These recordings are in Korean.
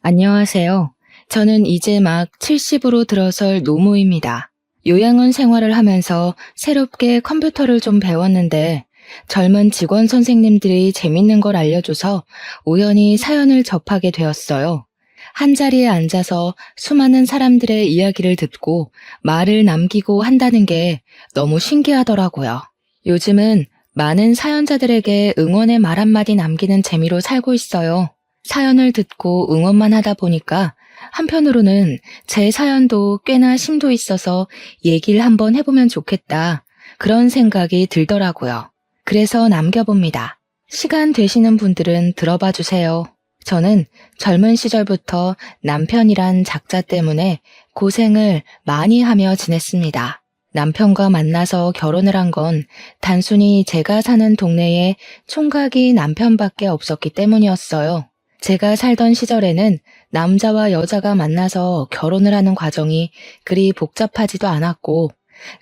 안녕하세요. 저는 이제 막 70으로 들어설 노무입니다. 요양원 생활을 하면서 새롭게 컴퓨터를 좀 배웠는데 젊은 직원 선생님들이 재밌는 걸 알려줘서 우연히 사연을 접하게 되었어요. 한자리에 앉아서 수많은 사람들의 이야기를 듣고 말을 남기고 한다는 게 너무 신기하더라고요. 요즘은 많은 사연자들에게 응원의 말 한마디 남기는 재미로 살고 있어요. 사연을 듣고 응원만 하다 보니까 한편으로는 제 사연도 꽤나 심도 있어서 얘기를 한번 해보면 좋겠다. 그런 생각이 들더라고요. 그래서 남겨봅니다. 시간 되시는 분들은 들어봐 주세요. 저는 젊은 시절부터 남편이란 작자 때문에 고생을 많이 하며 지냈습니다. 남편과 만나서 결혼을 한 건 단순히 제가 사는 동네에 총각이 남편밖에 없었기 때문이었어요. 제가 살던 시절에는 남자와 여자가 만나서 결혼을 하는 과정이 그리 복잡하지도 않았고,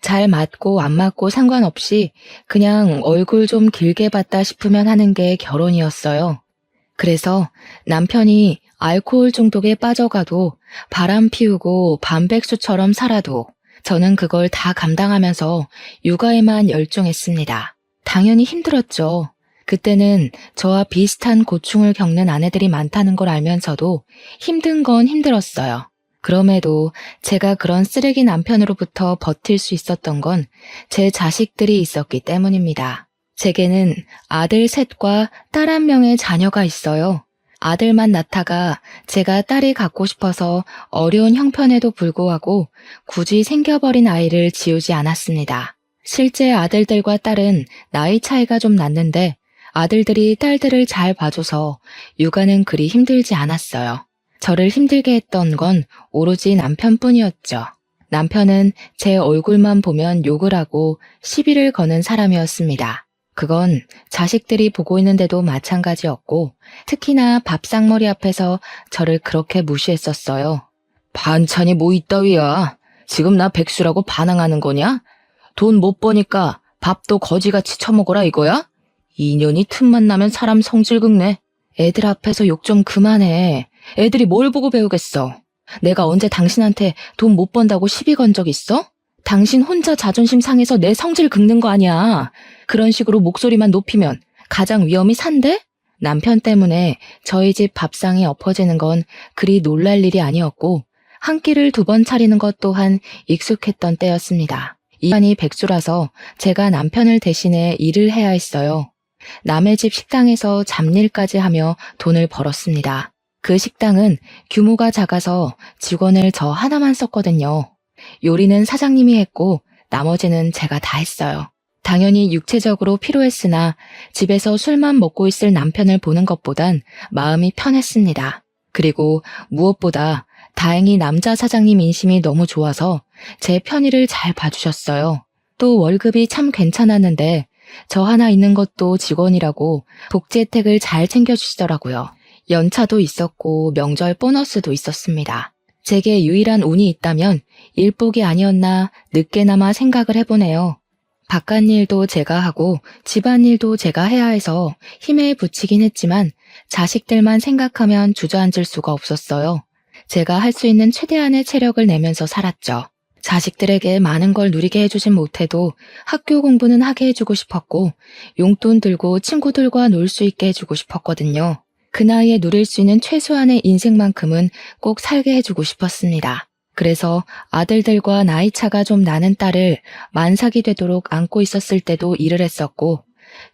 잘 맞고 안 맞고 상관없이 그냥 얼굴 좀 길게 봤다 싶으면 하는 게 결혼이었어요. 그래서 남편이 알코올 중독에 빠져가도 바람 피우고 반백수처럼 살아도 저는 그걸 다 감당하면서 육아에만 열중했습니다. 당연히 힘들었죠. 그때는 저와 비슷한 고충을 겪는 아내들이 많다는 걸 알면서도 힘든 건 힘들었어요. 그럼에도 제가 그런 쓰레기 남편으로부터 버틸 수 있었던 건 제 자식들이 있었기 때문입니다. 제게는 아들 셋과 딸 한 명의 자녀가 있어요. 아들만 낳다가 제가 딸이 갖고 싶어서 어려운 형편에도 불구하고 굳이 생겨버린 아이를 지우지 않았습니다. 실제 아들들과 딸은 나이 차이가 좀 났는데 아들들이 딸들을 잘 봐줘서 육아는 그리 힘들지 않았어요. 저를 힘들게 했던 건 오로지 남편뿐이었죠. 남편은 제 얼굴만 보면 욕을 하고 시비를 거는 사람이었습니다. 그건 자식들이 보고 있는데도 마찬가지였고 특히나 밥상머리 앞에서 저를 그렇게 무시했었어요. 반찬이 뭐 이따위야. 지금 나 백수라고 반항하는 거냐? 돈 못 버니까 밥도 거지같이 처먹어라 이거야? 인연이 틈만 나면 사람 성질 긁네. 애들 앞에서 욕 좀 그만해. 애들이 뭘 보고 배우겠어. 내가 언제 당신한테 돈 못 번다고 시비 건 적 있어? 당신 혼자 자존심 상해서 내 성질 긁는 거 아니야. 그런 식으로 목소리만 높이면 가장 위험이 산대? 남편 때문에 저희 집 밥상이 엎어지는 건 그리 놀랄 일이 아니었고 한 끼를 2번 차리는 것 또한 익숙했던 때였습니다. 이반이 백수라서 제가 남편을 대신해 일을 해야 했어요. 남의 집 식당에서 잡일까지 하며 돈을 벌었습니다. 그 식당은 규모가 작아서 직원을 저 하나만 썼거든요. 요리는 사장님이 했고 나머지는 제가 다 했어요. 당연히 육체적으로 피로했으나 집에서 술만 먹고 있을 남편을 보는 것보단 마음이 편했습니다. 그리고 무엇보다 다행히 남자 사장님 인심이 너무 좋아서 제 편의를 잘 봐주셨어요. 또 월급이 참 괜찮았는데 저 하나 있는 것도 직원이라고 복지 혜택을 잘 챙겨주시더라고요. 연차도 있었고 명절 보너스도 있었습니다. 제게 유일한 운이 있다면 일복이 아니었나 늦게나마 생각을 해보네요. 바깥 일도 제가 하고 집안일도 제가 해야 해서 힘에 부치긴 했지만 자식들만 생각하면 주저앉을 수가 없었어요. 제가 할 수 있는 최대한의 체력을 내면서 살았죠. 자식들에게 많은 걸 누리게 해주진 못해도 학교 공부는 하게 해주고 싶었고 용돈 들고 친구들과 놀 수 있게 해주고 싶었거든요. 그 나이에 누릴 수 있는 최소한의 인생만큼은 꼭 살게 해주고 싶었습니다. 그래서 아들들과 나이 차가 좀 나는 딸을 만삭이 되도록 안고 있었을 때도 일을 했었고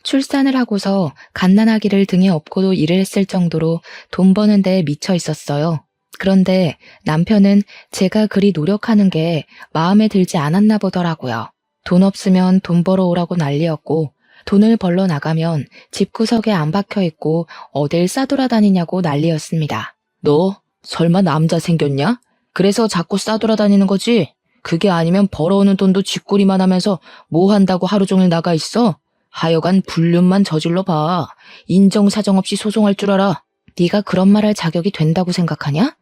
출산을 하고서 갓난아기를 등에 업고도 일을 했을 정도로 돈 버는 데에 미쳐 있었어요. 그런데 남편은 제가 그리 노력하는 게 마음에 들지 않았나 보더라고요. 돈 없으면 돈 벌어 오라고 난리였고 돈을 벌러 나가면 집구석에 안 박혀 있고 어딜 싸돌아다니냐고 난리였습니다. 너 설마 남자 생겼냐? 그래서 자꾸 싸돌아다니는 거지? 그게 아니면 벌어오는 돈도 쥐꼬리만 하면서 뭐 한다고 하루 종일 나가 있어? 하여간 불륜만 저질러 봐. 인정사정 없이 소송할 줄 알아. 네가 그런 말 할 자격이 된다고 생각하냐?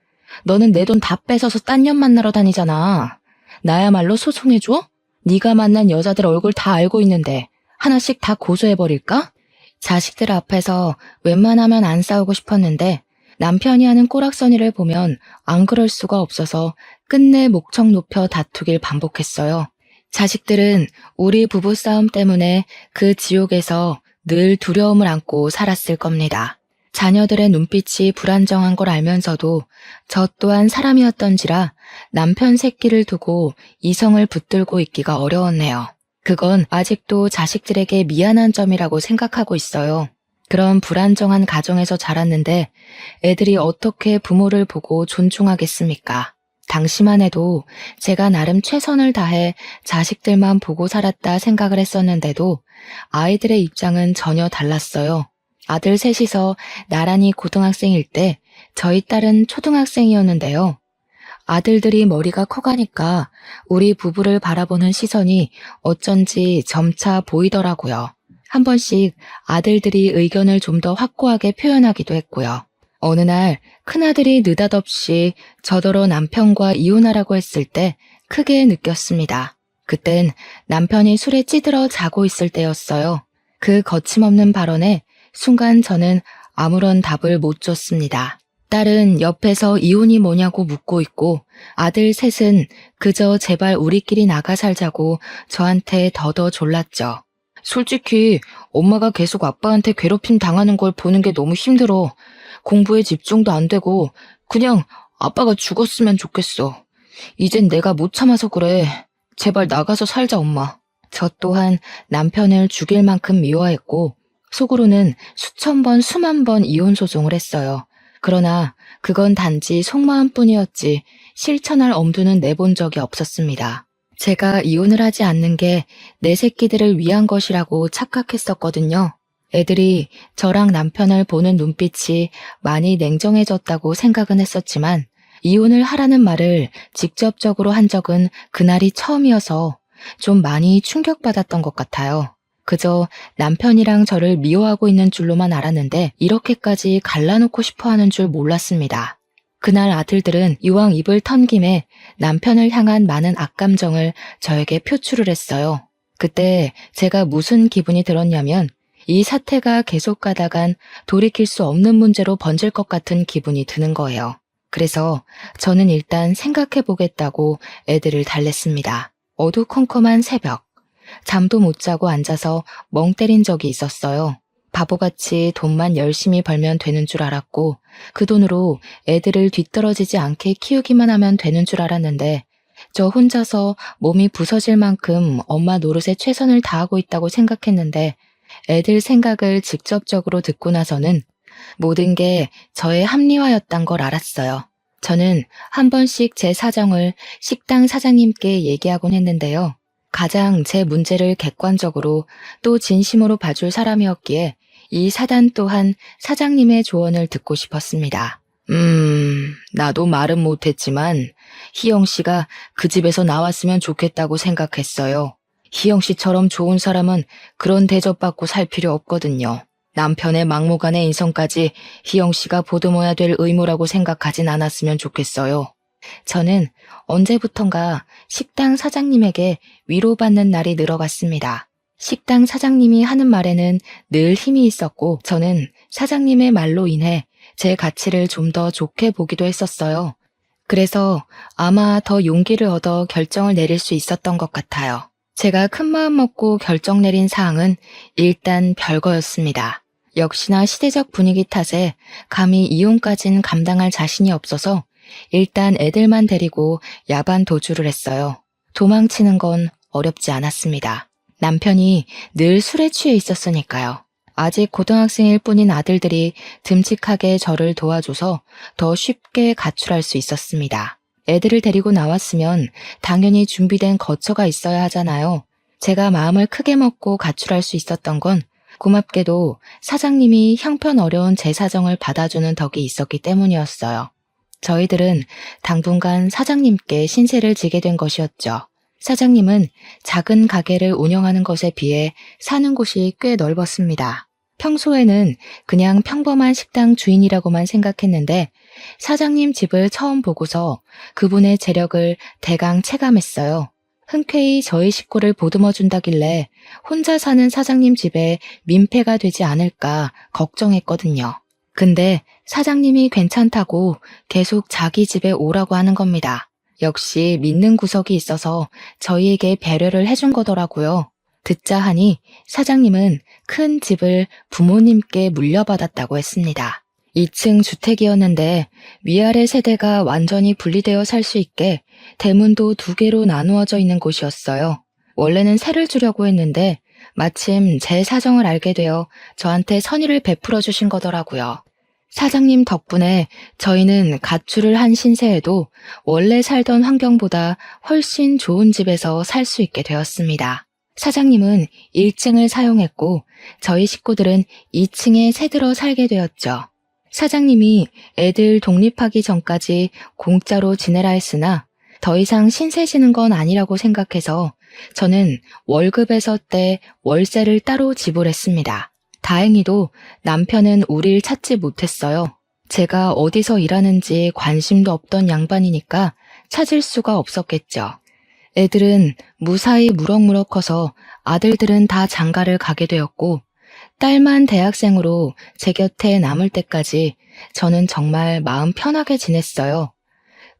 너는 내 돈 다 뺏어서 딴 년 만나러 다니잖아. 나야말로 소송해줘? 네가 만난 여자들 얼굴 다 알고 있는데 하나씩 다 고소해버릴까? 자식들 앞에서 웬만하면 안 싸우고 싶었는데 남편이 하는 꼬락서니를 보면 안 그럴 수가 없어서 끝내 목청 높여 다투길 반복했어요. 자식들은 우리 부부싸움 때문에 그 지옥에서 늘 두려움을 안고 살았을 겁니다. 자녀들의 눈빛이 불안정한 걸 알면서도 저 또한 사람이었던지라 남편 새끼를 두고 이성을 붙들고 있기가 어려웠네요. 그건 아직도 자식들에게 미안한 점이라고 생각하고 있어요. 그런 불안정한 가정에서 자랐는데 애들이 어떻게 부모를 보고 존중하겠습니까? 당시만 해도 제가 나름 최선을 다해 자식들만 보고 살았다 생각을 했었는데도 아이들의 입장은 전혀 달랐어요. 아들 셋이서 나란히 고등학생일 때 저희 딸은 초등학생이었는데요. 아들들이 머리가 커가니까 우리 부부를 바라보는 시선이 어쩐지 점차 보이더라고요. 한 번씩 아들들이 의견을 좀 더 확고하게 표현하기도 했고요. 어느 날 큰아들이 느닷없이 저더러 남편과 이혼하라고 했을 때 크게 느꼈습니다. 그땐 남편이 술에 찌들어 자고 있을 때였어요. 그 거침없는 발언에 순간 저는 아무런 답을 못 줬습니다. 딸은 옆에서 이혼이 뭐냐고 묻고 있고 아들 셋은 그저 제발 우리끼리 나가 살자고 저한테 더더 졸랐죠. 솔직히 엄마가 계속 아빠한테 괴롭힘 당하는 걸 보는 게 너무 힘들어. 공부에 집중도 안 되고 그냥 아빠가 죽었으면 좋겠어. 이젠 내가 못 참아서 그래. 제발 나가서 살자, 엄마. 저 또한 남편을 죽일 만큼 미워했고 속으로는 수천 번, 수만 번 이혼 소송을 했어요. 그러나 그건 단지 속마음뿐이었지 실천할 엄두는 내본 적이 없었습니다. 제가 이혼을 하지 않는 게 내 새끼들을 위한 것이라고 착각했었거든요. 애들이 저랑 남편을 보는 눈빛이 많이 냉정해졌다고 생각은 했었지만 이혼을 하라는 말을 직접적으로 한 적은 그날이 처음이어서 좀 많이 충격받았던 것 같아요. 그저 남편이랑 저를 미워하고 있는 줄로만 알았는데 이렇게까지 갈라놓고 싶어 하는 줄 몰랐습니다. 그날 아들들은 이왕 입을 턴 김에 남편을 향한 많은 악감정을 저에게 표출을 했어요. 그때 제가 무슨 기분이 들었냐면 이 사태가 계속 가다간 돌이킬 수 없는 문제로 번질 것 같은 기분이 드는 거예요. 그래서 저는 일단 생각해보겠다고 애들을 달랬습니다. 어두컴컴한 새벽. 잠도 못 자고 앉아서 멍 때린 적이 있었어요. 바보같이 돈만 열심히 벌면 되는 줄 알았고 그 돈으로 애들을 뒤떨어지지 않게 키우기만 하면 되는 줄 알았는데 저 혼자서 몸이 부서질 만큼 엄마 노릇에 최선을 다하고 있다고 생각했는데 애들 생각을 직접적으로 듣고 나서는 모든 게 저의 합리화였단 걸 알았어요. 저는 한 번씩 제 사정을 식당 사장님께 얘기하곤 했는데요. 가장 제 문제를 객관적으로 또 진심으로 봐줄 사람이었기에 이 사단 또한 사장님의 조언을 듣고 싶었습니다. 나도 말은 못했지만 희영 씨가 그 집에서 나왔으면 좋겠다고 생각했어요. 희영 씨처럼 좋은 사람은 그런 대접받고 살 필요 없거든요. 남편의 막무가내 인성까지 희영 씨가 보듬어야 될 의무라고 생각하진 않았으면 좋겠어요. 저는 언제부턴가 식당 사장님에게 위로받는 날이 늘어갔습니다. 식당 사장님이 하는 말에는 늘 힘이 있었고 저는 사장님의 말로 인해 제 가치를 좀 더 좋게 보기도 했었어요. 그래서 아마 더 용기를 얻어 결정을 내릴 수 있었던 것 같아요. 제가 큰 마음 먹고 결정 내린 사항은 일단 별거였습니다. 역시나 시대적 분위기 탓에 감히 이혼까진 감당할 자신이 없어서 일단 애들만 데리고 야반 도주를 했어요. 도망치는 건 어렵지 않았습니다. 남편이 늘 술에 취해 있었으니까요. 아직 고등학생일 뿐인 아들들이 듬직하게 저를 도와줘서 더 쉽게 가출할 수 있었습니다. 애들을 데리고 나왔으면 당연히 준비된 거처가 있어야 하잖아요. 제가 마음을 크게 먹고 가출할 수 있었던 건 고맙게도 사장님이 형편어려운 제 사정을 받아주는 덕이 있었기 때문이었어요. 저희들은 당분간 사장님께 신세를 지게 된 것이었죠. 사장님은 작은 가게를 운영하는 것에 비해 사는 곳이 꽤 넓었습니다. 평소에는 그냥 평범한 식당 주인이라고만 생각했는데 사장님 집을 처음 보고서 그분의 재력을 대강 체감했어요. 흔쾌히 저희 식구를 보듬어준다길래 혼자 사는 사장님 집에 민폐가 되지 않을까 걱정했거든요. 근데 사장님이 괜찮다고 계속 자기 집에 오라고 하는 겁니다. 역시 믿는 구석이 있어서 저희에게 배려를 해준 거더라고요. 듣자 하니 사장님은 큰 집을 부모님께 물려받았다고 했습니다. 2층 주택이었는데 위아래 세대가 완전히 분리되어 살 수 있게 대문도 2개로 나누어져 있는 곳이었어요. 원래는 세를 주려고 했는데 마침 제 사정을 알게 되어 저한테 선의를 베풀어 주신 거더라고요. 사장님 덕분에 저희는 가출을 한 신세에도 원래 살던 환경보다 훨씬 좋은 집에서 살 수 있게 되었습니다. 사장님은 1층을 사용했고 저희 식구들은 2층에 새들어 살게 되었죠. 사장님이 애들 독립하기 전까지 공짜로 지내라 했으나 더 이상 신세지는 건 아니라고 생각해서 저는 월급에서 떼 월세를 따로 지불했습니다. 다행히도 남편은 우릴 찾지 못했어요. 제가 어디서 일하는지 관심도 없던 양반이니까 찾을 수가 없었겠죠. 애들은 무사히 무럭무럭 커서 아들들은 다 장가를 가게 되었고 딸만 대학생으로 제 곁에 남을 때까지 저는 정말 마음 편하게 지냈어요.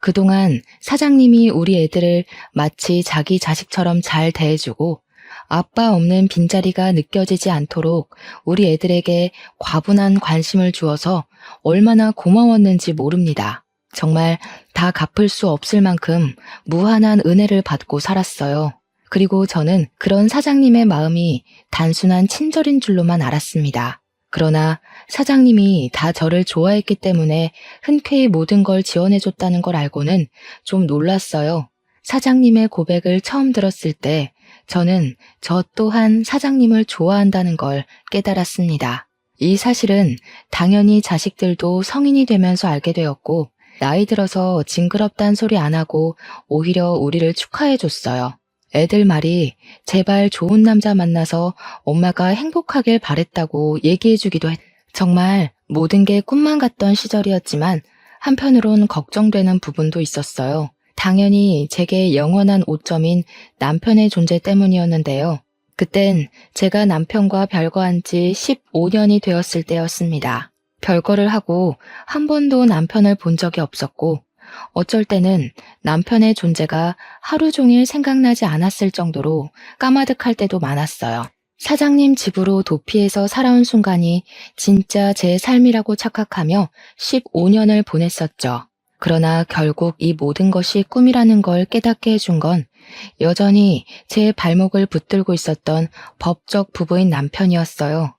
그동안 사장님이 우리 애들을 마치 자기 자식처럼 잘 대해주고 아빠 없는 빈자리가 느껴지지 않도록 우리 애들에게 과분한 관심을 주어서 얼마나 고마웠는지 모릅니다. 정말 다 갚을 수 없을 만큼 무한한 은혜를 받고 살았어요. 그리고 저는 그런 사장님의 마음이 단순한 친절인 줄로만 알았습니다. 그러나 사장님이 다 저를 좋아했기 때문에 흔쾌히 모든 걸 지원해줬다는 걸 알고는 좀 놀랐어요. 사장님의 고백을 처음 들었을 때 저는 저 또한 사장님을 좋아한다는 걸 깨달았습니다. 이 사실은 당연히 자식들도 성인이 되면서 알게 되었고 나이 들어서 징그럽단 소리 안 하고 오히려 우리를 축하해줬어요. 애들 말이 제발 좋은 남자 만나서 엄마가 행복하길 바랬다고 얘기해주기도 했. 정말 모든 게 꿈만 같던 시절이었지만 한편으론 걱정되는 부분도 있었어요. 당연히 제게 영원한 오점인 남편의 존재 때문이었는데요. 그땐 제가 남편과 별거한 지 15년이 되었을 때였습니다. 별거를 하고 한 번도 남편을 본 적이 없었고 어쩔 때는 남편의 존재가 하루 종일 생각나지 않았을 정도로 까마득할 때도 많았어요. 사장님 집으로 도피해서 살아온 순간이 진짜 제 삶이라고 착각하며 15년을 보냈었죠. 그러나 결국 이 모든 것이 꿈이라는 걸 깨닫게 해준 건 여전히 제 발목을 붙들고 있었던 법적 부부인 남편이었어요.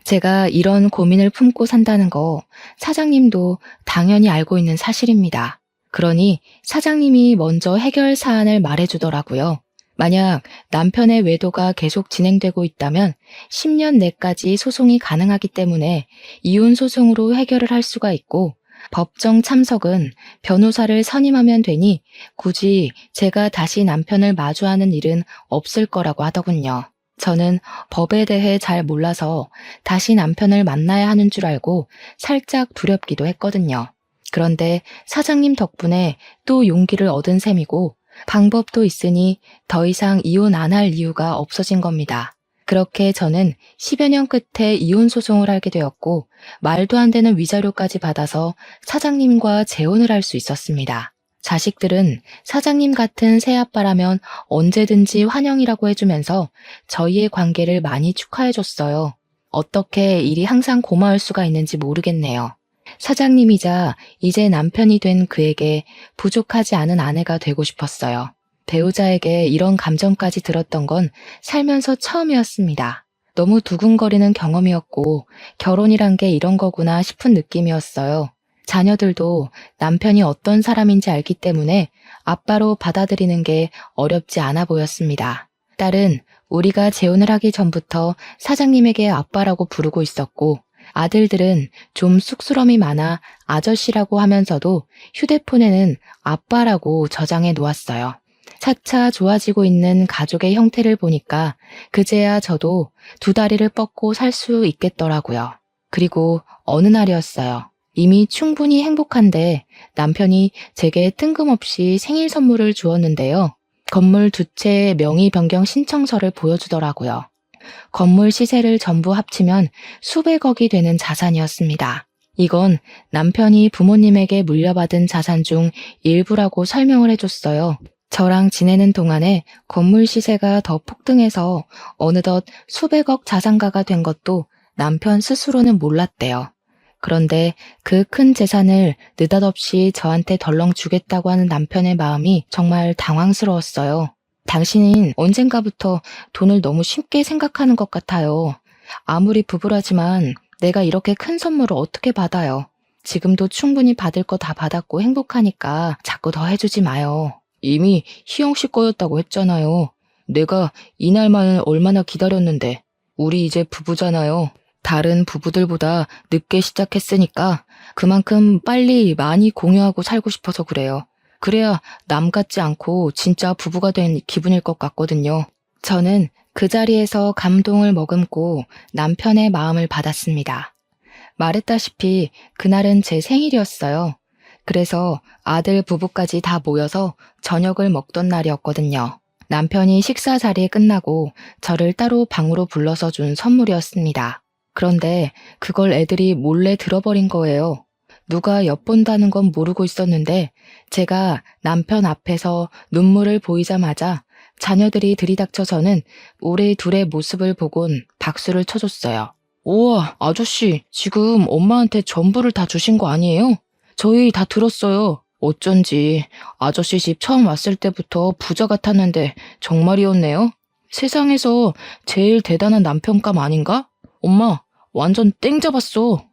제가 이런 고민을 품고 산다는 거 사장님도 당연히 알고 있는 사실입니다. 그러니 사장님이 먼저 해결 사안을 말해주더라고요. 만약 남편의 외도가 계속 진행되고 있다면 10년 내까지 소송이 가능하기 때문에 이혼 소송으로 해결을 할 수가 있고 법정 참석은 변호사를 선임하면 되니 굳이 제가 다시 남편을 마주하는 일은 없을 거라고 하더군요. 저는 법에 대해 잘 몰라서 다시 남편을 만나야 하는 줄 알고 살짝 두렵기도 했거든요. 그런데 사장님 덕분에 또 용기를 얻은 셈이고 방법도 있으니 더 이상 이혼 안 할 이유가 없어진 겁니다. 그렇게 저는 10여 년 끝에 이혼 소송을 하게 되었고 말도 안 되는 위자료까지 받아서 사장님과 재혼을 할 수 있었습니다. 자식들은 사장님 같은 새아빠라면 언제든지 환영이라고 해주면서 저희의 관계를 많이 축하해줬어요. 어떻게 일이 항상 고마울 수가 있는지 모르겠네요. 사장님이자 이제 남편이 된 그에게 부족하지 않은 아내가 되고 싶었어요. 배우자에게 이런 감정까지 들었던 건 살면서 처음이었습니다. 너무 두근거리는 경험이었고 결혼이란 게 이런 거구나 싶은 느낌이었어요. 자녀들도 남편이 어떤 사람인지 알기 때문에 아빠로 받아들이는 게 어렵지 않아 보였습니다. 딸은 우리가 재혼을 하기 전부터 사장님에게 아빠라고 부르고 있었고 아들들은 좀 쑥스러움이 많아 아저씨라고 하면서도 휴대폰에는 아빠라고 저장해 놓았어요. 차차 좋아지고 있는 가족의 형태를 보니까 그제야 저도 2다리를 뻗고 살 수 있겠더라고요. 그리고 어느 날이었어요. 이미 충분히 행복한데 남편이 제게 뜬금없이 생일 선물을 주었는데요. 건물 2채의 명의 변경 신청서를 보여주더라고요. 건물 시세를 전부 합치면 수백억이 되는 자산이었습니다. 이건 남편이 부모님에게 물려받은 자산 중 일부라고 설명을 해줬어요. 저랑 지내는 동안에 건물 시세가 더 폭등해서 어느덧 수백억 자산가가 된 것도 남편 스스로는 몰랐대요. 그런데 그 큰 재산을 느닷없이 저한테 덜렁 주겠다고 하는 남편의 마음이 정말 당황스러웠어요. 당신은 언젠가부터 돈을 너무 쉽게 생각하는 것 같아요. 아무리 부부라지만 내가 이렇게 큰 선물을 어떻게 받아요? 지금도 충분히 받을 거 다 받았고 행복하니까 자꾸 더 해주지 마요. 이미 희영 씨 거였다고 했잖아요. 내가 이날만을 얼마나 기다렸는데. 우리 이제 부부잖아요. 다른 부부들보다 늦게 시작했으니까 그만큼 빨리 많이 공유하고 살고 싶어서 그래요. 그래야 남 같지 않고 진짜 부부가 된 기분일 것 같거든요. 저는 그 자리에서 감동을 머금고 남편의 마음을 받았습니다. 말했다시피 그날은 제 생일이었어요. 그래서 아들 부부까지 다 모여서 저녁을 먹던 날이었거든요. 남편이 식사 자리에 끝나고 저를 따로 방으로 불러서 준 선물이었습니다. 그런데 그걸 애들이 몰래 들어버린 거예요. 누가 엿본다는 건 모르고 있었는데 제가 남편 앞에서 눈물을 보이자마자 자녀들이 들이닥쳐 저는 우리 둘의 모습을 보곤 박수를 쳐줬어요. 우와, 아저씨, 지금 엄마한테 전부를 다 주신 거 아니에요? 저희 다 들었어요. 어쩐지 아저씨 집 처음 왔을 때부터 부자 같았는데 정말이었네요. 세상에서 제일 대단한 남편감 아닌가? 엄마, 완전 땡 잡았어.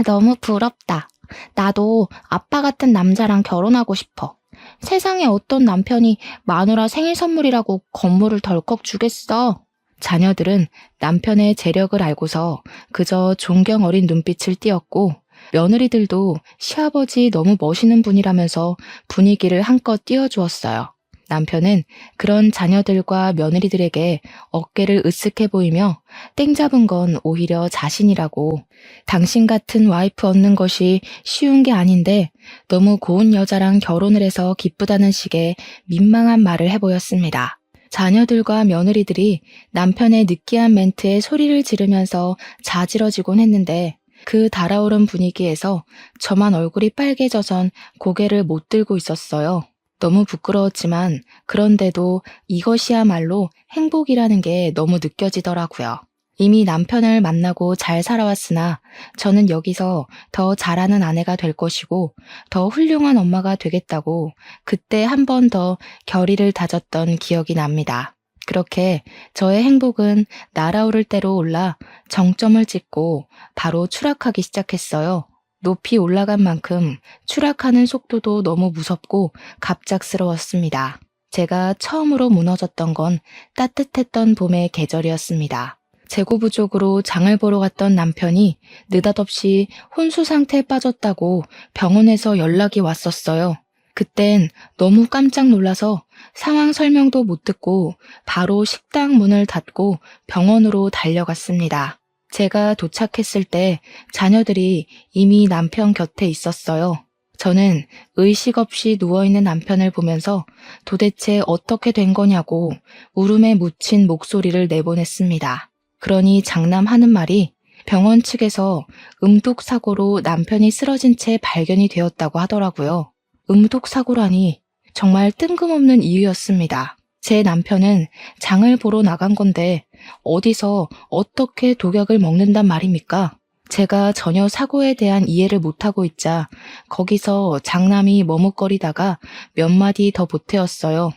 너무 부럽다. 나도 아빠 같은 남자랑 결혼하고 싶어. 세상에 어떤 남편이 마누라 생일 선물이라고 건물을 덜컥 주겠어. 자녀들은 남편의 재력을 알고서 그저 존경 어린 눈빛을 띄었고 며느리들도 시아버지 너무 멋있는 분이라면서 분위기를 한껏 띄워주었어요. 남편은 그런 자녀들과 며느리들에게 어깨를 으쓱해 보이며 땡 잡은 건 오히려 자신이라고 당신 같은 와이프 얻는 것이 쉬운 게 아닌데 너무 고운 여자랑 결혼을 해서 기쁘다는 식의 민망한 말을 해보였습니다. 자녀들과 며느리들이 남편의 느끼한 멘트에 소리를 지르면서 자지러지곤 했는데 그 달아오른 분위기에서 저만 얼굴이 빨개져선 고개를 못 들고 있었어요. 너무 부끄러웠지만 그런데도 이것이야말로 행복이라는 게 너무 느껴지더라고요. 이미 남편을 만나고 잘 살아왔으나 저는 여기서 더 잘하는 아내가 될 것이고 더 훌륭한 엄마가 되겠다고 그때 한 번 더 결의를 다졌던 기억이 납니다. 그렇게 저의 행복은 날아오를 대로 올라 정점을 찍고 바로 추락하기 시작했어요. 높이 올라간 만큼 추락하는 속도도 너무 무섭고 갑작스러웠습니다. 제가 처음으로 무너졌던 건 따뜻했던 봄의 계절이었습니다. 재고부족으로 장을 보러 갔던 남편이 느닷없이 혼수 상태에 빠졌다고 병원에서 연락이 왔었어요. 그땐 너무 깜짝 놀라서 상황 설명도 못 듣고 바로 식당 문을 닫고 병원으로 달려갔습니다. 제가 도착했을 때 자녀들이 이미 남편 곁에 있었어요. 저는 의식 없이 누워있는 남편을 보면서 도대체 어떻게 된 거냐고 울음에 묻힌 목소리를 내보냈습니다. 그러니 장남하는 말이 병원 측에서 음독사고로 남편이 쓰러진 채 발견이 되었다고 하더라고요. 음독사고라니 정말 뜬금없는 이유였습니다. 제 남편은 장을 보러 나간 건데 어디서 어떻게 독약을 먹는단 말입니까? 제가 전혀 사고에 대한 이해를 못하고 있자 거기서 장남이 머뭇거리다가 몇 마디 더 보태었어요.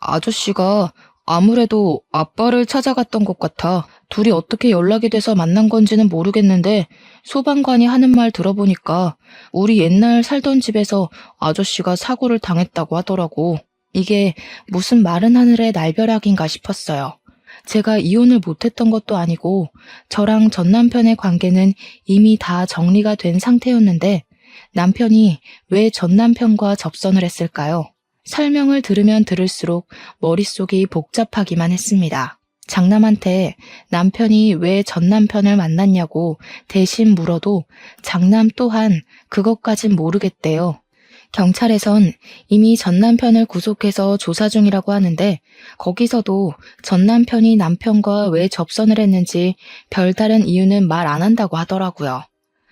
아저씨가 아무래도 아빠를 찾아갔던 것 같아. 둘이 어떻게 연락이 돼서 만난 건지는 모르겠는데 소방관이 하는 말 들어보니까 우리 옛날 살던 집에서 아저씨가 사고를 당했다고 하더라고. 이게 무슨 마른 하늘의 날벼락인가 싶었어요. 제가 이혼을 못했던 것도 아니고 저랑 전 남편의 관계는 이미 다 정리가 된 상태였는데 남편이 왜 전 남편과 접선을 했을까요? 설명을 들으면 들을수록 머릿속이 복잡하기만 했습니다. 장남한테 남편이 왜 전 남편을 만났냐고 대신 물어도 장남 또한 그것까진 모르겠대요. 경찰에선 이미 전 남편을 구속해서 조사 중이라고 하는데 거기서도 전 남편이 남편과 왜 접선을 했는지 별다른 이유는 말 안 한다고 하더라고요.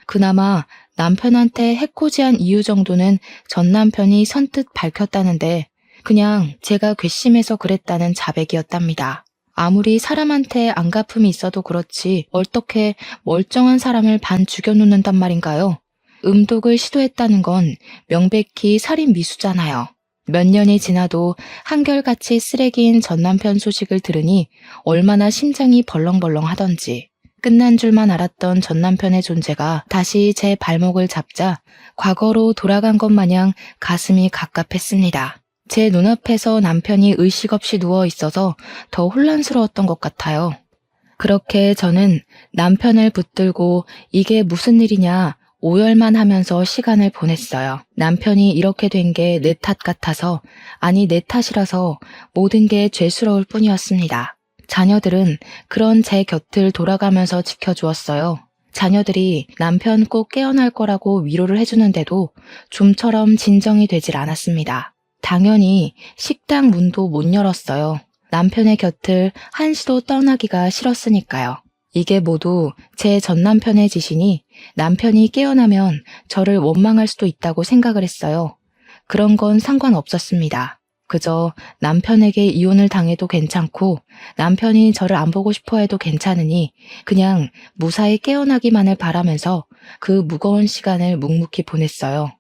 그나마 남편한테 해코지한 이유 정도는 전 남편이 선뜻 밝혔다는데 그냥 제가 괘씸해서 그랬다는 자백이었답니다. 아무리 사람한테 안갚음이 있어도 그렇지 어떻게 멀쩡한 사람을 반 죽여놓는단 말인가요? 음독을 시도했다는 건 명백히 살인 미수잖아요. 몇 년이 지나도 한결같이 쓰레기인 전 남편 소식을 들으니 얼마나 심장이 벌렁벌렁 하던지. 끝난 줄만 알았던 전 남편의 존재가 다시 제 발목을 잡자 과거로 돌아간 것 마냥 가슴이 갑갑했습니다. 제 눈앞에서 남편이 의식 없이 누워 있어서 더 혼란스러웠던 것 같아요. 그렇게 저는 남편을 붙들고 이게 무슨 일이냐 오열만 하면서 시간을 보냈어요. 남편이 이렇게 된 게 내 탓 같아서, 아니 내 탓이라서 모든 게 죄스러울 뿐이었습니다. 자녀들은 그런 제 곁을 돌아가면서 지켜주었어요. 자녀들이 남편 꼭 깨어날 거라고 위로를 해주는데도 좀처럼 진정이 되질 않았습니다. 당연히 식당 문도 못 열었어요. 남편의 곁을 한시도 떠나기가 싫었으니까요. 이게 모두 제 전 남편의 짓이니 남편이 깨어나면 저를 원망할 수도 있다고 생각을 했어요. 그런 건 상관없었습니다. 그저 남편에게 이혼을 당해도 괜찮고 남편이 저를 안 보고 싶어 해도 괜찮으니 그냥 무사히 깨어나기만을 바라면서 그 무거운 시간을 묵묵히 보냈어요.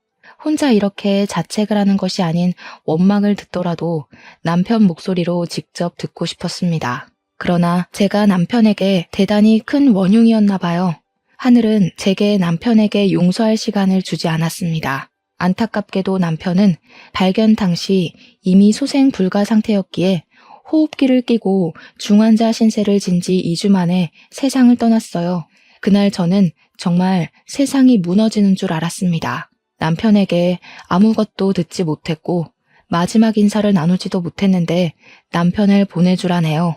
혼자 이렇게 자책을 하는 것이 아닌 원망을 듣더라도 남편 목소리로 직접 듣고 싶었습니다. 그러나 제가 남편에게 대단히 큰 원흉이었나 봐요. 하늘은 제게 남편에게 용서할 시간을 주지 않았습니다. 안타깝게도 남편은 발견 당시 이미 소생 불가 상태였기에 호흡기를 끼고 중환자 신세를 진 지 2주 만에 세상을 떠났어요. 그날 저는 정말 세상이 무너지는 줄 알았습니다. 남편에게 아무것도 듣지 못했고 마지막 인사를 나누지도 못했는데 남편을 보내주라네요.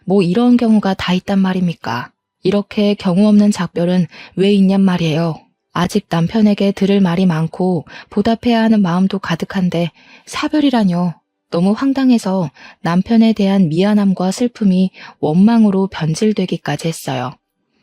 뭐 이런 경우가 다 있단 말입니까? 이렇게 경우 없는 작별은 왜 있냔 말이에요. 아직 남편에게 들을 말이 많고 보답해야 하는 마음도 가득한데 사별이라뇨. 너무 황당해서 남편에 대한 미안함과 슬픔이 원망으로 변질되기까지 했어요.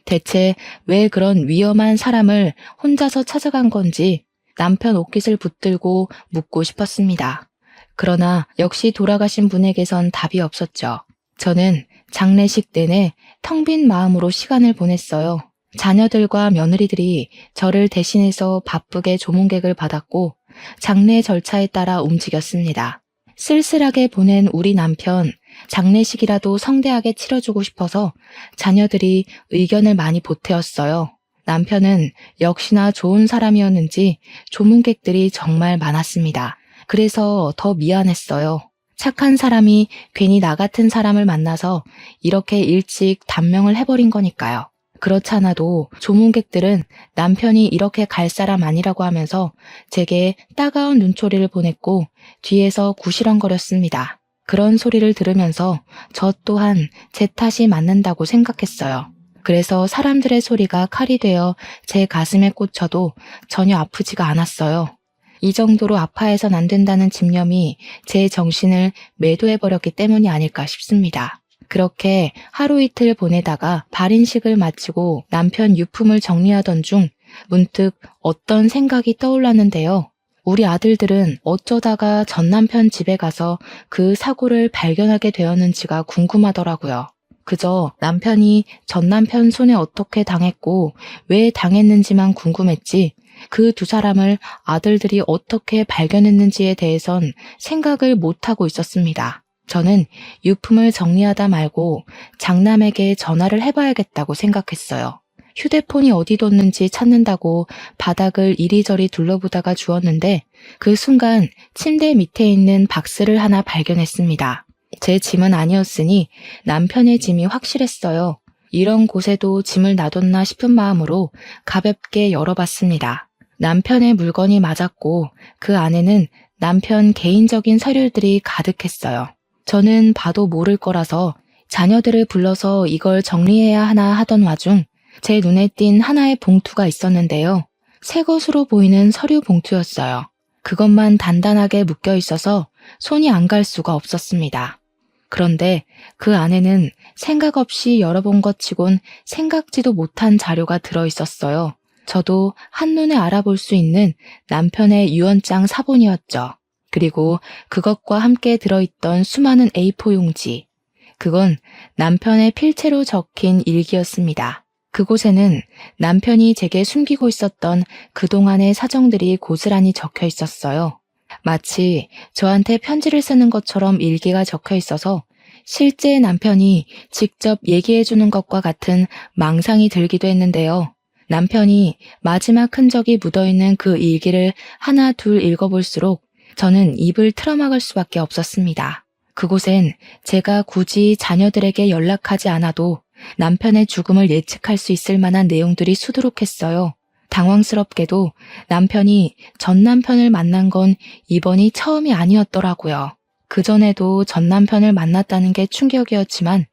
대체 왜 그런 위험한 사람을 혼자서 찾아간 건지 남편 옷깃을 붙들고 묻고 싶었습니다. 그러나 역시 돌아가신 분에게선 답이 없었죠. 저는 장례식 내내 텅 빈 마음으로 시간을 보냈어요. 자녀들과 며느리들이 저를 대신해서 바쁘게 조문객을 받았고 장례 절차에 따라 움직였습니다. 쓸쓸하게 보낸 우리 남편, 장례식이라도 성대하게 치러주고 싶어서 자녀들이 의견을 많이 보태었어요. 남편은 역시나 좋은 사람이었는지 조문객들이 정말 많았습니다. 그래서 더 미안했어요. 착한 사람이 괜히 나 같은 사람을 만나서 이렇게 일찍 단명을 해버린 거니까요. 그렇잖아도 조문객들은 남편이 이렇게 갈 사람 아니라고 하면서 제게 따가운 눈초리를 보냈고 뒤에서 구시렁거렸습니다. 그런 소리를 들으면서 저 또한 제 탓이 맞는다고 생각했어요. 그래서 사람들의 소리가 칼이 되어 제 가슴에 꽂혀도 전혀 아프지가 않았어요. 이 정도로 아파해선 안 된다는 집념이 제 정신을 매도해버렸기 때문이 아닐까 싶습니다. 그렇게 하루 이틀 보내다가 발인식을 마치고 남편 유품을 정리하던 중 문득 어떤 생각이 떠올랐는데요. 우리 아들들은 어쩌다가 전 남편 집에 가서 그 사고를 발견하게 되었는지가 궁금하더라고요. 그저 남편이 전 남편 손에 어떻게 당했고 왜 당했는지만 궁금했지 그 두 사람을 아들들이 어떻게 발견했는지에 대해선 생각을 못하고 있었습니다. 저는 유품을 정리하다 말고 장남에게 전화를 해봐야겠다고 생각했어요. 휴대폰이 어디 뒀는지 찾는다고 바닥을 이리저리 둘러보다가 주웠는데 그 순간 침대 밑에 있는 박스를 하나 발견했습니다. 제 짐은 아니었으니 남편의 짐이 확실했어요. 이런 곳에도 짐을 놔뒀나 싶은 마음으로 가볍게 열어봤습니다. 남편의 물건이 맞았고 그 안에는 남편 개인적인 서류들이 가득했어요. 저는 봐도 모를 거라서 자녀들을 불러서 이걸 정리해야 하나 하던 와중 제 눈에 띈 하나의 봉투가 있었는데요. 새 것으로 보이는 서류 봉투였어요. 그것만 단단하게 묶여 있어서 손이 안 갈 수가 없었습니다. 그런데 그 안에는 생각 없이 열어본 것 치곤 생각지도 못한 자료가 들어있었어요. 저도 한눈에 알아볼 수 있는 남편의 유언장 사본이었죠. 그리고 그것과 함께 들어있던 수많은 A4 용지. 그건 남편의 필체로 적힌 일기였습니다. 그곳에는 남편이 제게 숨기고 있었던 그동안의 사정들이 고스란히 적혀 있었어요. 마치 저한테 편지를 쓰는 것처럼 일기가 적혀 있어서 실제 남편이 직접 얘기해 주는 것과 같은 망상이 들기도 했는데요. 남편이 마지막 흔적이 묻어있는 그 일기를 하나 둘 읽어볼수록 저는 입을 틀어막을 수밖에 없었습니다. 그곳엔 제가 굳이 자녀들에게 연락하지 않아도 남편의 죽음을 예측할 수 있을 만한 내용들이 수두룩했어요. 당황스럽게도 남편이 전 남편을 만난 건 이번이 처음이 아니었더라고요. 그전에도 전 남편을 만났다는 게 충격이었지만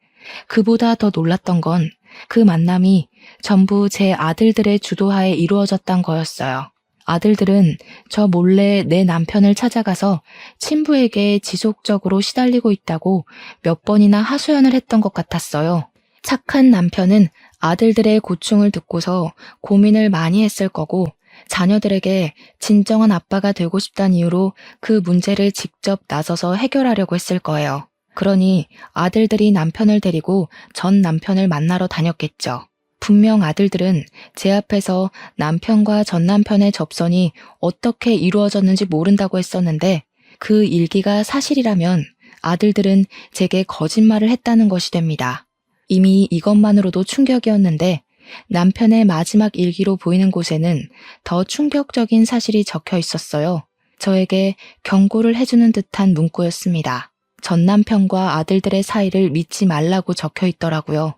그보다 더 놀랐던 건 그 만남이 전부 제 아들들의 주도하에 이루어졌단 거였어요. 아들들은 저 몰래 내 남편을 찾아가서 친부에게 지속적으로 시달리고 있다고 몇 번이나 하소연을 했던 것 같았어요. 착한 남편은 아들들의 고충을 듣고서 고민을 많이 했을 거고 자녀들에게 진정한 아빠가 되고 싶다는 이유로 그 문제를 직접 나서서 해결하려고 했을 거예요. 그러니 아들들이 남편을 데리고 전 남편을 만나러 다녔겠죠. 분명 아들들은 제 앞에서 남편과 전 남편의 접선이 어떻게 이루어졌는지 모른다고 했었는데 그 일기가 사실이라면 아들들은 제게 거짓말을 했다는 것이 됩니다. 이미 이것만으로도 충격이었는데 남편의 마지막 일기로 보이는 곳에는 더 충격적인 사실이 적혀 있었어요. 저에게 경고를 해주는 듯한 문구였습니다. 전 남편과 아들들의 사이를 믿지 말라고 적혀 있더라고요.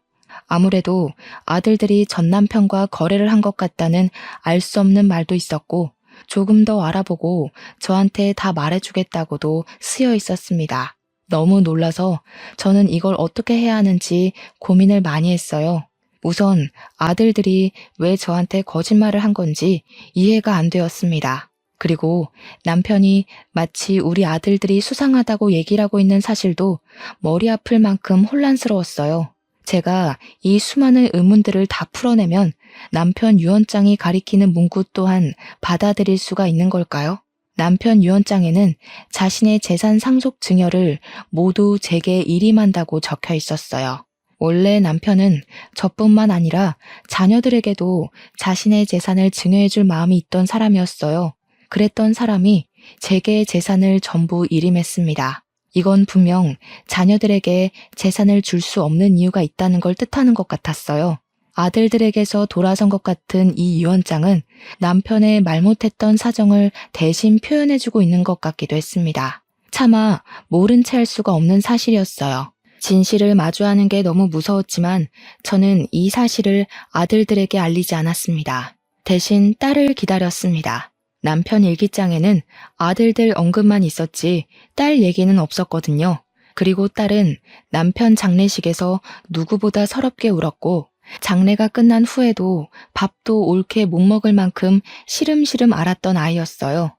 아무래도 아들들이 전 남편과 거래를 한 것 같다는 알 수 없는 말도 있었고 조금 더 알아보고 저한테 다 말해주겠다고도 쓰여 있었습니다. 너무 놀라서 저는 이걸 어떻게 해야 하는지 고민을 많이 했어요. 우선 아들들이 왜 저한테 거짓말을 한 건지 이해가 안 되었습니다. 그리고 남편이 마치 우리 아들들이 수상하다고 얘기를 하고 있는 사실도 머리 아플 만큼 혼란스러웠어요. 제가 이 수많은 의문들을 다 풀어내면 남편 유언장이 가리키는 문구 또한 받아들일 수가 있는 걸까요? 남편 유언장에는 자신의 재산 상속 증여를 모두 제게 일임한다고 적혀 있었어요. 원래 남편은 저뿐만 아니라 자녀들에게도 자신의 재산을 증여해줄 마음이 있던 사람이었어요. 그랬던 사람이 제게 재산을 전부 일임했습니다. 이건 분명 자녀들에게 재산을 줄 수 없는 이유가 있다는 걸 뜻하는 것 같았어요. 아들들에게서 돌아선 것 같은 이 유언장은 남편의 말 못했던 사정을 대신 표현해주고 있는 것 같기도 했습니다. 차마 모른 채 할 수가 없는 사실이었어요. 진실을 마주하는 게 너무 무서웠지만 저는 이 사실을 아들들에게 알리지 않았습니다. 대신 딸을 기다렸습니다. 남편 일기장에는 아들들 언급만 있었지 딸 얘기는 없었거든요. 그리고 딸은 남편 장례식에서 누구보다 서럽게 울었고 장례가 끝난 후에도 밥도 옳게 못 먹을 만큼 시름시름 앓았던 아이였어요.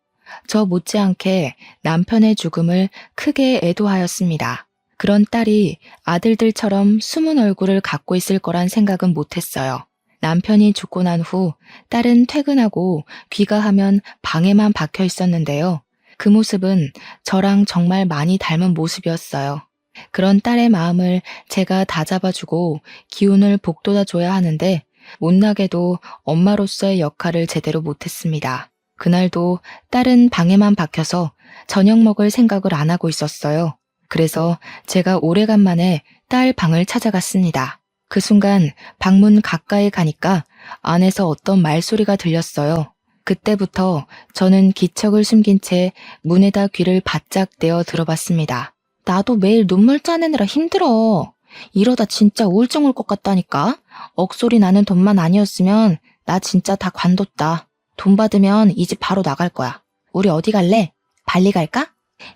저 못지않게 남편의 죽음을 크게 애도하였습니다. 그런 딸이 아들들처럼 숨은 얼굴을 갖고 있을 거란 생각은 못했어요. 남편이 죽고 난 후 딸은 퇴근하고 귀가하면 방에만 박혀 있었는데요. 그 모습은 저랑 정말 많이 닮은 모습이었어요. 그런 딸의 마음을 제가 다잡아주고 기운을 북돋아줘야 하는데 못나게도 엄마로서의 역할을 제대로 못했습니다. 그날도 딸은 방에만 박혀서 저녁 먹을 생각을 안 하고 있었어요. 그래서 제가 오래간만에 딸 방을 찾아갔습니다. 그 순간 방문 가까이 가니까 안에서 어떤 말소리가 들렸어요. 그때부터 저는 기척을 숨긴 채 문에다 귀를 바짝 대어 들어봤습니다. 나도 매일 눈물 짜내느라 힘들어. 이러다 진짜 우울증 올 것 같다니까. 억소리 나는 돈만 아니었으면 나 진짜 다 관뒀다. 돈 받으면 이 집 바로 나갈 거야. 우리 어디 갈래? 발리 갈까?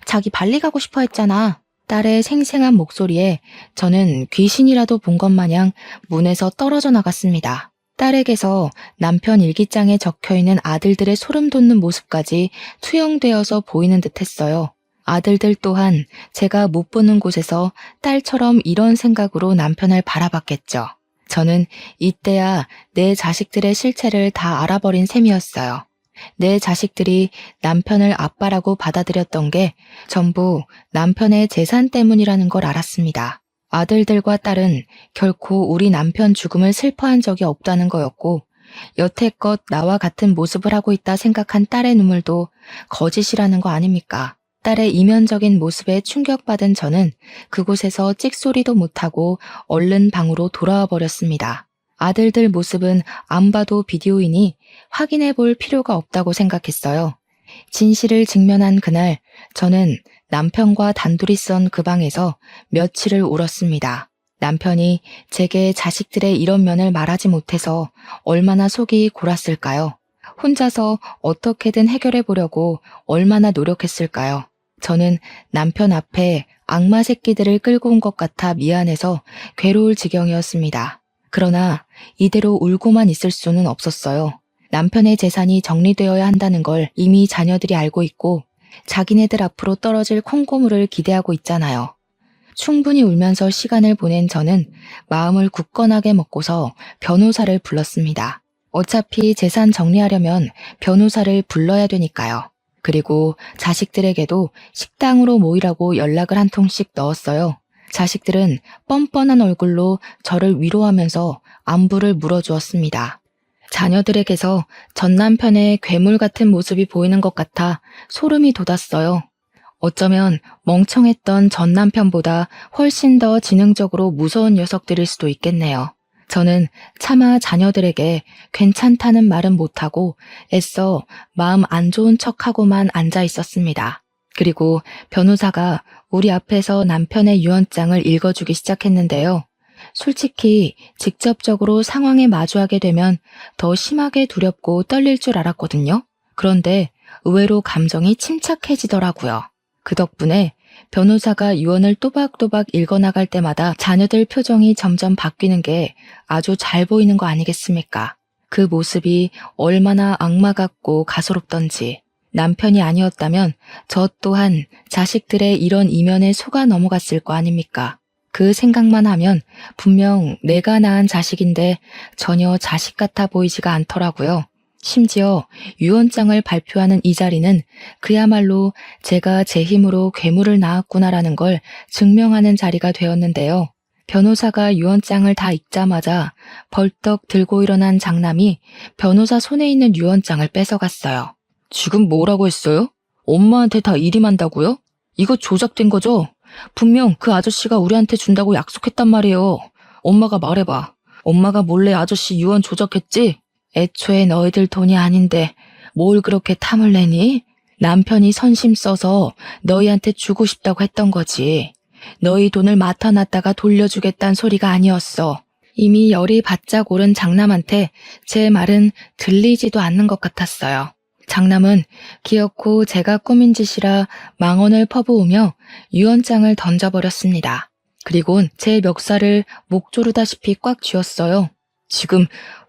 자기 발리 가고 싶어 했잖아. 딸의 생생한 목소리에 저는 귀신이라도 본 것 마냥 문에서 떨어져 나갔습니다. 딸에게서 남편 일기장에 적혀있는 아들들의 소름 돋는 모습까지 투영되어서 보이는 듯 했어요. 아들들 또한 제가 못 보는 곳에서 딸처럼 이런 생각으로 남편을 바라봤겠죠. 저는 이때야 내 자식들의 실체를 다 알아버린 셈이었어요. 내 자식들이 남편을 아빠라고 받아들였던 게 전부 남편의 재산 때문이라는 걸 알았습니다. 아들들과 딸은 결코 우리 남편 죽음을 슬퍼한 적이 없다는 거였고, 여태껏 나와 같은 모습을 하고 있다 생각한 딸의 눈물도 거짓이라는 거 아닙니까? 딸의 이면적인 모습에 충격받은 저는 그곳에서 찍소리도 못하고 얼른 방으로 돌아와 버렸습니다. 아들들 모습은 안 봐도 비디오이니 확인해 볼 필요가 없다고 생각했어요. 진실을 직면한 그날, 저는 남편과 단둘이 썬 그 방에서 며칠을 울었습니다. 남편이 제게 자식들의 이런 면을 말하지 못해서 얼마나 속이 골았을까요? 혼자서 어떻게든 해결해 보려고 얼마나 노력했을까요? 저는 남편 앞에 악마 새끼들을 끌고 온 것 같아 미안해서 괴로울 지경이었습니다. 그러나 이대로 울고만 있을 수는 없었어요. 남편의 재산이 정리되어야 한다는 걸 이미 자녀들이 알고 있고 자기네들 앞으로 떨어질 콩고물을 기대하고 있잖아요. 충분히 울면서 시간을 보낸 저는 마음을 굳건하게 먹고서 변호사를 불렀습니다. 어차피 재산 정리하려면 변호사를 불러야 되니까요. 그리고 자식들에게도 식당으로 모이라고 연락을 한 통씩 넣었어요. 자식들은 뻔뻔한 얼굴로 저를 위로하면서 안부를 물어주었습니다. 자녀들에게서 전 남편의 괴물 같은 모습이 보이는 것 같아 소름이 돋았어요. 어쩌면 멍청했던 전 남편보다 훨씬 더 지능적으로 무서운 녀석들일 수도 있겠네요. 저는 차마 자녀들에게 괜찮다는 말은 못하고 애써 마음 안 좋은 척하고만 앉아 있었습니다. 그리고 변호사가 우리 앞에서 남편의 유언장을 읽어주기 시작했는데요. 솔직히 직접적으로 상황에 마주하게 되면 더 심하게 두렵고 떨릴 줄 알았거든요. 그런데 의외로 감정이 침착해지더라고요. 그 덕분에 변호사가 유언을 또박또박 읽어나갈 때마다 자녀들 표정이 점점 바뀌는 게 아주 잘 보이는 거 아니겠습니까? 그 모습이 얼마나 악마 같고 가소롭던지. 남편이 아니었다면 저 또한 자식들의 이런 이면에 속아 넘어갔을 거 아닙니까? 그 생각만 하면 분명 내가 낳은 자식인데 전혀 자식 같아 보이지가 않더라고요. 심지어 유언장을 발표하는 이 자리는 그야말로 제가 제 힘으로 괴물을 낳았구나라는 걸 증명하는 자리가 되었는데요. 변호사가 유언장을 다 읽자마자 벌떡 들고 일어난 장남이 변호사 손에 있는 유언장을 뺏어갔어요. 지금 뭐라고 했어요? 엄마한테 다 일임한다고요? 이거 조작된 거죠? 분명 그 아저씨가 우리한테 준다고 약속했단 말이에요. 엄마가 말해봐. 엄마가 몰래 아저씨 유언 조작했지? 애초에 너희들 돈이 아닌데 뭘 그렇게 탐을 내니? 남편이 선심 써서 너희한테 주고 싶다고 했던 거지. 너희 돈을 맡아놨다가 돌려주겠다는 소리가 아니었어. 이미 열이 바짝 오른 장남한테 제 말은 들리지도 않는 것 같았어요. 장남은 기어코 제가 꾸민 짓이라 망언을 퍼부으며 유언장을 던져버렸습니다. 그리곤 제 멱살을 목 조르다시피 꽉 쥐었어요. 지금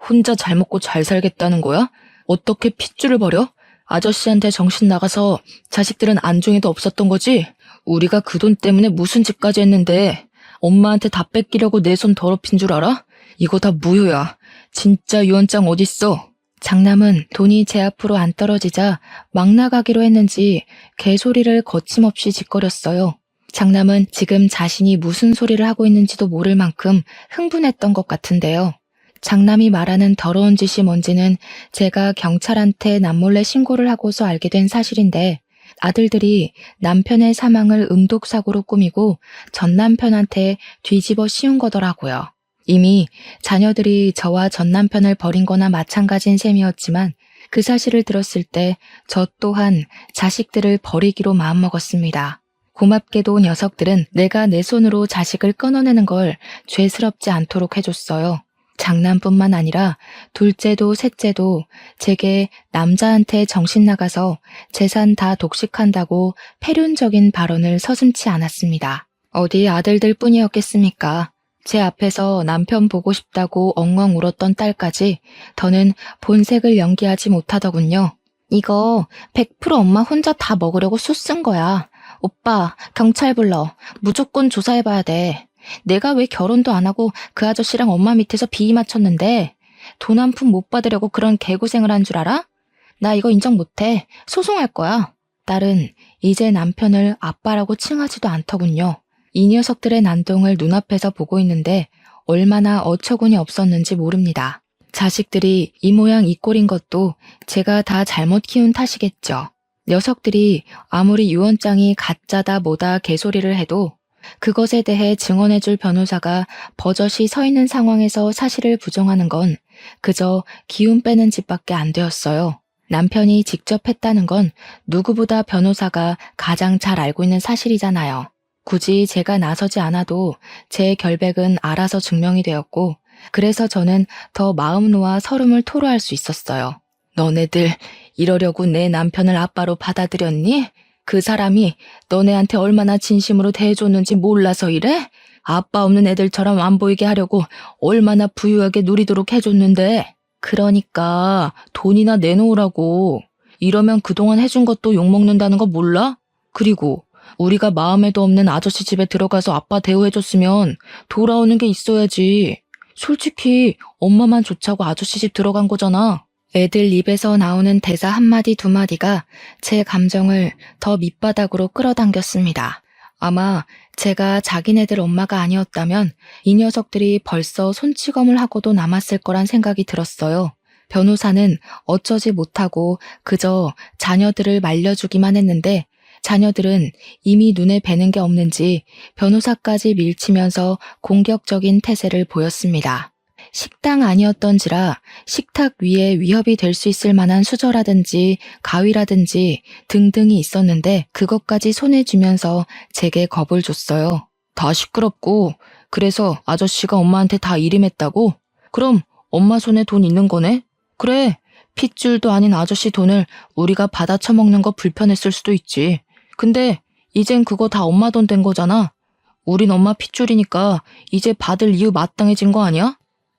혼자 잘 먹고 잘 살겠다는 거야? 어떻게 핏줄을 버려? 아저씨한테 정신 나가서 자식들은 안중에도 없었던 거지? 우리가 그 돈 때문에 무슨 짓까지 했는데 엄마한테 다 뺏기려고 내 손 더럽힌 줄 알아? 이거 다 무효야. 진짜 유언장 어딨어? 장남은 돈이 제 앞으로 안 떨어지자 막 나가기로 했는지 개소리를 거침없이 짓거렸어요. 장남은 지금 자신이 무슨 소리를 하고 있는지도 모를 만큼 흥분했던 것 같은데요. 장남이 말하는 더러운 짓이 뭔지는 제가 경찰한테 남몰래 신고를 하고서 알게 된 사실인데 아들들이 남편의 사망을 음독사고로 꾸미고 전 남편한테 뒤집어 씌운 거더라고요. 이미 자녀들이 저와 전 남편을 버린 거나 마찬가지인 셈이었지만 그 사실을 들었을 때 저 또한 자식들을 버리기로 마음먹었습니다. 고맙게도 녀석들은 내가 내 손으로 자식을 끊어내는 걸 죄스럽지 않도록 해줬어요. 장남뿐만 아니라 둘째도 셋째도 제게 남자한테 정신 나가서 재산 다 독식한다고 패륜적인 발언을 서슴지 않았습니다. 어디 아들들 뿐이었겠습니까? 제 앞에서 남편 보고 싶다고 엉엉 울었던 딸까지 더는 본색을 연기하지 못하더군요. 이거 100% 엄마 혼자 다 먹으려고 수 쓴 거야. 오빠, 경찰 불러. 무조건 조사해봐야 돼. 내가 왜 결혼도 안 하고 그 아저씨랑 엄마 밑에서 비위 맞췄는데 돈 한 푼 못 받으려고 그런 개고생을 한 줄 알아? 나 이거 인정 못해. 소송할 거야. 딸은 이제 남편을 아빠라고 칭하지도 않더군요. 이 녀석들의 난동을 눈앞에서 보고 있는데 얼마나 어처구니 없었는지 모릅니다. 자식들이 이 모양 이 꼴인 것도 제가 다 잘못 키운 탓이겠죠. 녀석들이 아무리 유언장이 가짜다 뭐다 개소리를 해도 그것에 대해 증언해줄 변호사가 버젓이 서 있는 상황에서 사실을 부정하는 건 그저 기운 빼는 짓밖에 안 되었어요. 남편이 직접 했다는 건 누구보다 변호사가 가장 잘 알고 있는 사실이잖아요. 굳이 제가 나서지 않아도 제 결백은 알아서 증명이 되었고, 그래서 저는 더 마음 놓아 서름을 토로할 수 있었어요. 너네들 이러려고 내 남편을 아빠로 받아들였니? 그 사람이 너네한테 얼마나 진심으로 대해줬는지 몰라서 이래? 아빠 없는 애들처럼 안 보이게 하려고 얼마나 부유하게 누리도록 해줬는데. 그러니까 돈이나 내놓으라고. 이러면 그동안 해준 것도 욕먹는다는 거 몰라? 그리고 우리가 마음에도 없는 아저씨 집에 들어가서 아빠 대우해줬으면 돌아오는 게 있어야지. 솔직히 엄마만 좋자고 아저씨 집 들어간 거잖아. 애들 입에서 나오는 대사 한마디 두 마디가 제 감정을 더 밑바닥으로 끌어당겼습니다. 아마 제가 자기네들 엄마가 아니었다면 이 녀석들이 벌써 손찌검을 하고도 남았을 거란 생각이 들었어요. 변호사는 어쩌지 못하고 그저 자녀들을 말려주기만 했는데 자녀들은 이미 눈에 뵈는 게 없는지 변호사까지 밀치면서 공격적인 태세를 보였습니다. 식당 아니었던지라 식탁 위에 위협이 될 수 있을 만한 수저라든지 가위라든지 등등이 있었는데 그것까지 손에 쥐면서 제게 겁을 줬어요. 다 시끄럽고 그래서 아저씨가 엄마한테 다 일임했다고? 그럼 엄마 손에 돈 있는 거네? 그래, 핏줄도 아닌 아저씨 돈을 우리가 받아 처먹는 거 불편했을 수도 있지. 근데 이젠 그거 다 엄마 돈 된 거잖아. 우린 엄마 핏줄이니까 이제 받을 이유 마땅해진 거 아니야?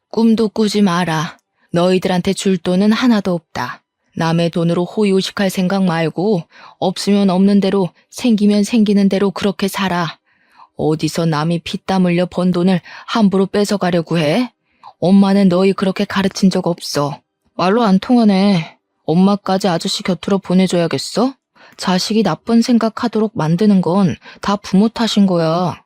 꿈도 꾸지 마라. 너희들한테 줄 돈은 하나도 없다. 남의 돈으로 호의호식할 생각 말고 없으면 없는 대로 생기면 생기는 대로 그렇게 살아. 어디서 남이 피땀 흘려 번 돈을 함부로 뺏어가려고 해? 엄마는 너희 그렇게 가르친 적 없어. 말로 안 통하네. 엄마까지 아저씨 곁으로 보내줘야겠어? 자식이 나쁜 생각하도록 만드는 건 다 부모 탓인 거야.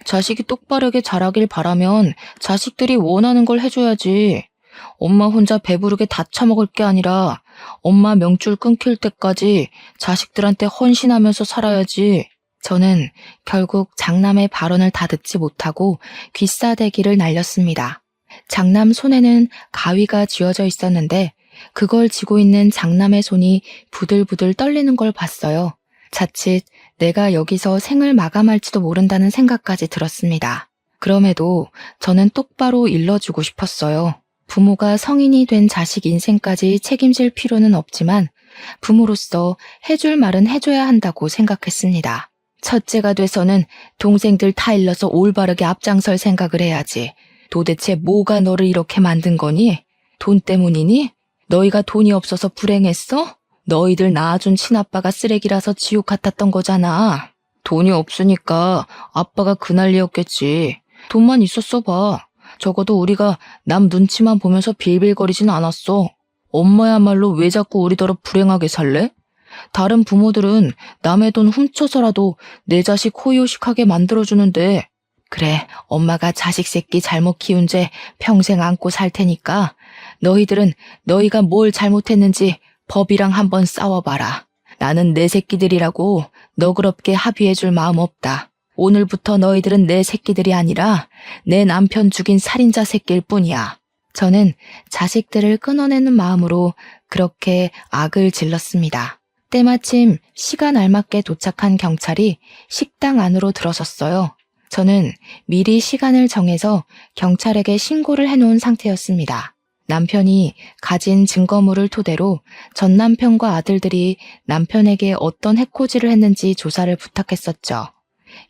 자식이 똑바르게 자라길 바라면 자식들이 원하는 걸 해줘야지. 엄마 혼자 배부르게 다 처먹을 게 아니라 엄마 명줄 끊길 때까지 자식들한테 헌신하면서 살아야지. 저는 결국 장남의 발언을 다 듣지 못하고 귀싸대기를 날렸습니다. 장남 손에는 가위가 쥐어져 있었는데 그걸 쥐고 있는 장남의 손이 부들부들 떨리는 걸 봤어요. 자칫 내가 여기서 생을 마감할지도 모른다는 생각까지 들었습니다. 그럼에도 저는 똑바로 일러주고 싶었어요. 부모가 성인이 된 자식 인생까지 책임질 필요는 없지만 부모로서 해줄 말은 해줘야 한다고 생각했습니다. 첫째가 돼서는 동생들 다 일러서 올바르게 앞장설 생각을 해야지. 도대체 뭐가 너를 이렇게 만든 거니? 돈 때문이니? 너희가 돈이 없어서 불행했어? 너희들 낳아준 친아빠가 쓰레기라서 지옥 같았던 거잖아. 돈이 없으니까 아빠가 그 난리였겠지. 돈만 있었어 봐. 적어도 우리가 남 눈치만 보면서 빌빌거리진 않았어. 엄마야말로 왜 자꾸 우리더러 불행하게 살래? 다른 부모들은 남의 돈 훔쳐서라도 내 자식 호의호식하게 만들어주는데 그래, 엄마가 자식 새끼 잘못 키운 죄 평생 안고 살 테니까 너희들은 너희가 뭘 잘못했는지 법이랑 한번 싸워봐라. 나는 내 새끼들이라고 너그럽게 합의해줄 마음 없다. 오늘부터 너희들은 내 새끼들이 아니라 내 남편 죽인 살인자 새끼일 뿐이야. 저는 자식들을 끊어내는 마음으로 그렇게 악을 질렀습니다. 때마침 시간 알맞게 도착한 경찰이 식당 안으로 들어섰어요. 저는 미리 시간을 정해서 경찰에게 신고를 해놓은 상태였습니다. 남편이 가진 증거물을 토대로 전 남편과 아들들이 남편에게 어떤 해코지를 했는지 조사를 부탁했었죠.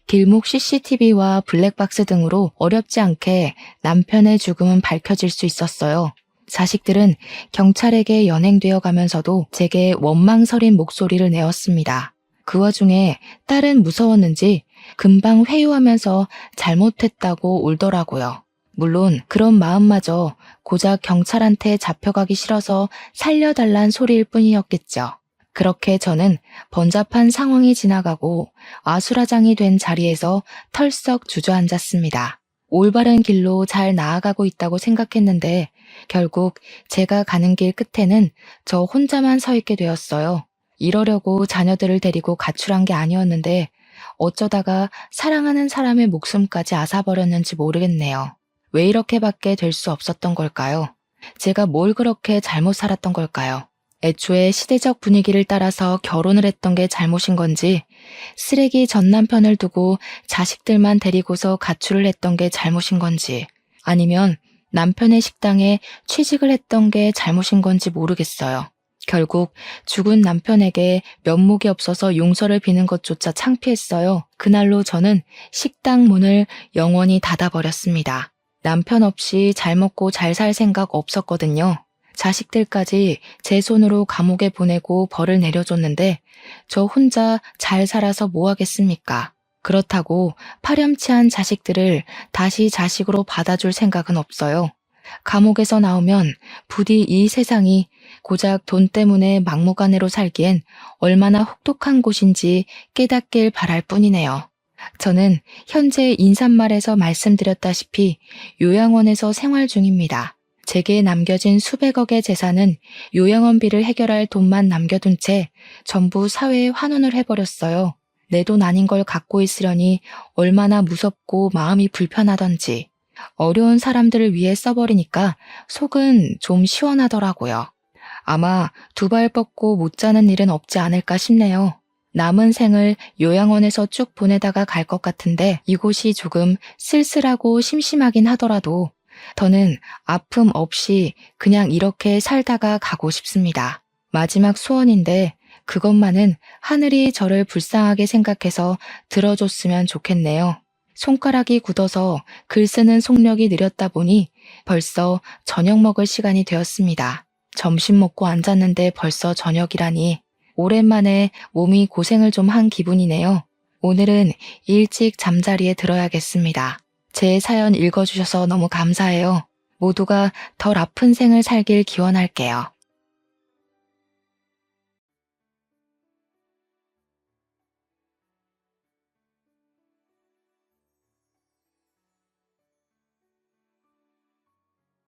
길목 CCTV와 블랙박스 등으로 어렵지 않게 남편의 죽음은 밝혀질 수 있었어요. 자식들은 경찰에게 연행되어 가면서도 제게 원망스러운 목소리를 내었습니다. 그 와중에 딸은 무서웠는지 금방 회유하면서 잘못했다고 울더라고요. 물론 그런 마음마저 고작 경찰한테 잡혀가기 싫어서 살려달란 소리일 뿐이었겠죠. 그렇게 저는 번잡한 상황이 지나가고 아수라장이 된 자리에서 털썩 주저앉았습니다. 올바른 길로 잘 나아가고 있다고 생각했는데 결국 제가 가는 길 끝에는 저 혼자만 서 있게 되었어요. 이러려고 자녀들을 데리고 가출한 게 아니었는데 어쩌다가 사랑하는 사람의 목숨까지 앗아버렸는지 모르겠네요. 왜 이렇게밖에 될 수 없었던 걸까요? 제가 뭘 그렇게 잘못 살았던 걸까요? 애초에 시대적 분위기를 따라서 결혼을 했던 게 잘못인 건지, 쓰레기 전 남편을 두고 자식들만 데리고서 가출을 했던 게 잘못인 건지, 아니면 남편의 식당에 취직을 했던 게 잘못인 건지 모르겠어요. 결국 죽은 남편에게 면목이 없어서 용서를 비는 것조차 창피했어요. 그날로 저는 식당 문을 영원히 닫아버렸습니다. 남편 없이 잘 먹고 잘 살 생각 없었거든요. 자식들까지 제 손으로 감옥에 보내고 벌을 내려줬는데 저 혼자 잘 살아서 뭐 하겠습니까? 그렇다고 파렴치한 자식들을 다시 자식으로 받아줄 생각은 없어요. 감옥에서 나오면 부디 이 세상이 고작 돈 때문에 막무가내로 살기엔 얼마나 혹독한 곳인지 깨닫길 바랄 뿐이네요. 저는 현재 인사말에서 말씀드렸다시피 요양원에서 생활 중입니다. 제게 남겨진 수백억의 재산은 요양원비를 해결할 돈만 남겨둔 채 전부 사회에 환원을 해버렸어요. 내 돈 아닌 걸 갖고 있으려니 얼마나 무섭고 마음이 불편하던지. 어려운 사람들을 위해 써버리니까 속은 좀 시원하더라고요. 아마 두 발 뻗고 못 자는 일은 없지 않을까 싶네요. 남은 생을 요양원에서 쭉 보내다가 갈 것 같은데 이곳이 조금 쓸쓸하고 심심하긴 하더라도 더는 아픔 없이 그냥 이렇게 살다가 가고 싶습니다. 마지막 소원인데 그것만은 하늘이 저를 불쌍하게 생각해서 들어줬으면 좋겠네요. 손가락이 굳어서 글 쓰는 속력이 느렸다 보니 벌써 저녁 먹을 시간이 되었습니다. 점심 먹고 앉았는데 벌써 저녁이라니 오랜만에 몸이 고생을 좀 한 기분이네요. 오늘은 일찍 잠자리에 들어야겠습니다. 제 사연 읽어주셔서 너무 감사해요. 모두가 덜 아픈 생을 살길 기원할게요.